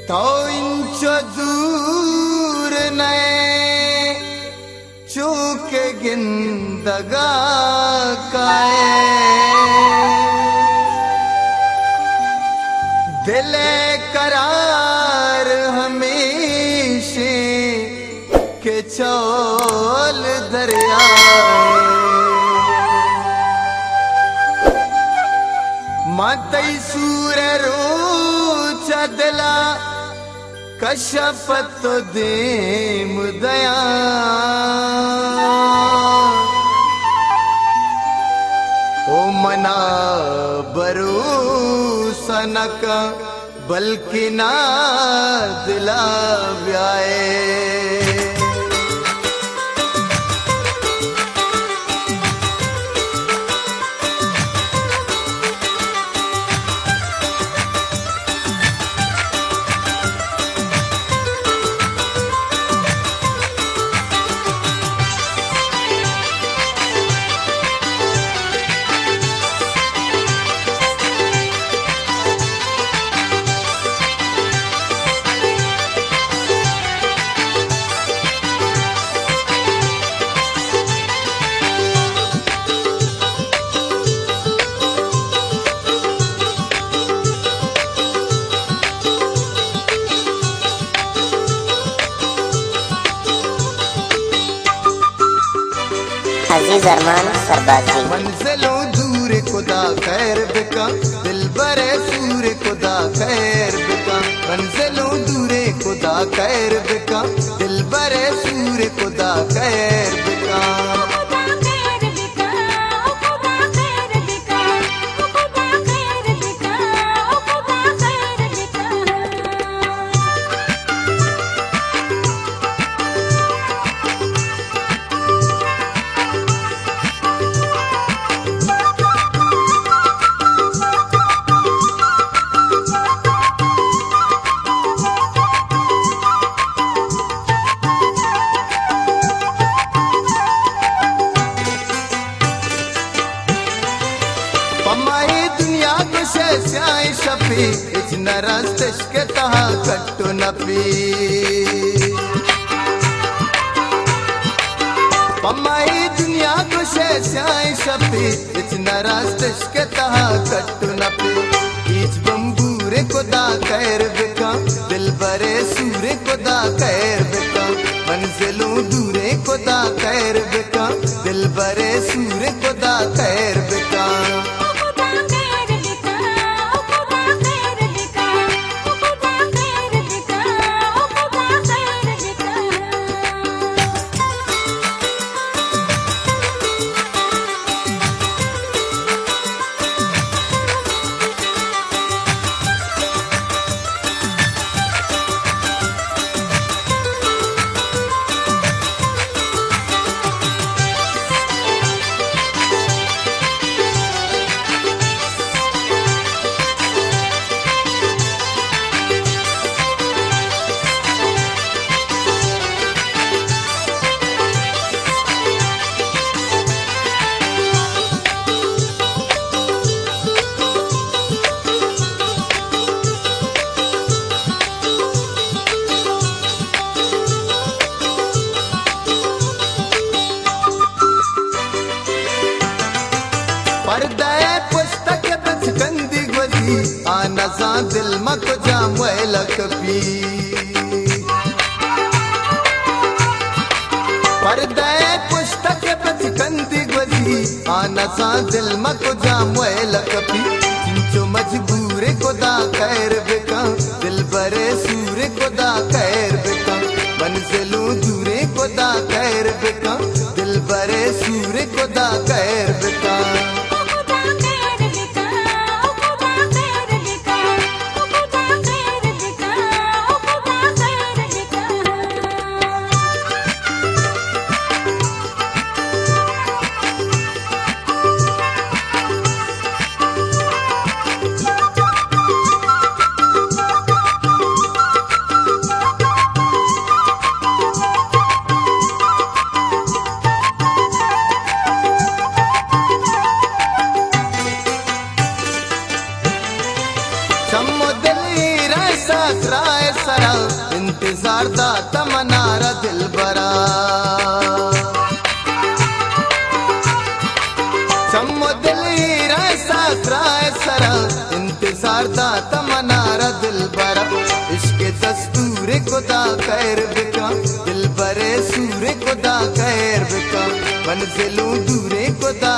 तो इंच दूर नए चूक गिंदगा काए दिल करार हमेशे के चौल दरिया मातई सूर रो चदला कशपत देम दया ओ मना भरोसा न का बल्कि ना दिला व्याए अजीज अरमान सरबाजी। मंजिलों दूर खुदा खैर बिका दिल बरे सूर खुदा खैर बिका मंजिलों दूर खुदा खैर बिका दिल बरे सूर खुदा खैर बिका स्याई शफी इजन रस्तश के तहा कट्टो नपी पमाई दुनिया को स्याई शफी इजन रस्तश के तहा कट्टो नपी ईच बम्बूरे को दा खैर बिका दिल बरे सूरे को दा खैर बिका मंजिलों दूरे को दा खैर बिका दिल बरे सूरे को दा खैर बिका पुस्तक बचकंदी गजी आना सा दिल मको जाम लकपी पर्दे पुस्तक बचकंदी गजी आना सा दिल मको जाम लकपी चिंचो मजबूरे को दा खैर बिका दिल बरे सूरे को दा खैर बिका मंजिलों दूरे को दा खैर बिका दिल बरे सूरे को दा खैर बिका सराय सरा इंतजार दा तमन्ना दिल बरा चमो दिल हीरा सराय सरा इंतजार दा तमन्ना दिल बरा इश्क दस्तूर खुदा खैर बिका दिल बरे सूर खुदा खैर बिका मंजिलों दूरे खुदा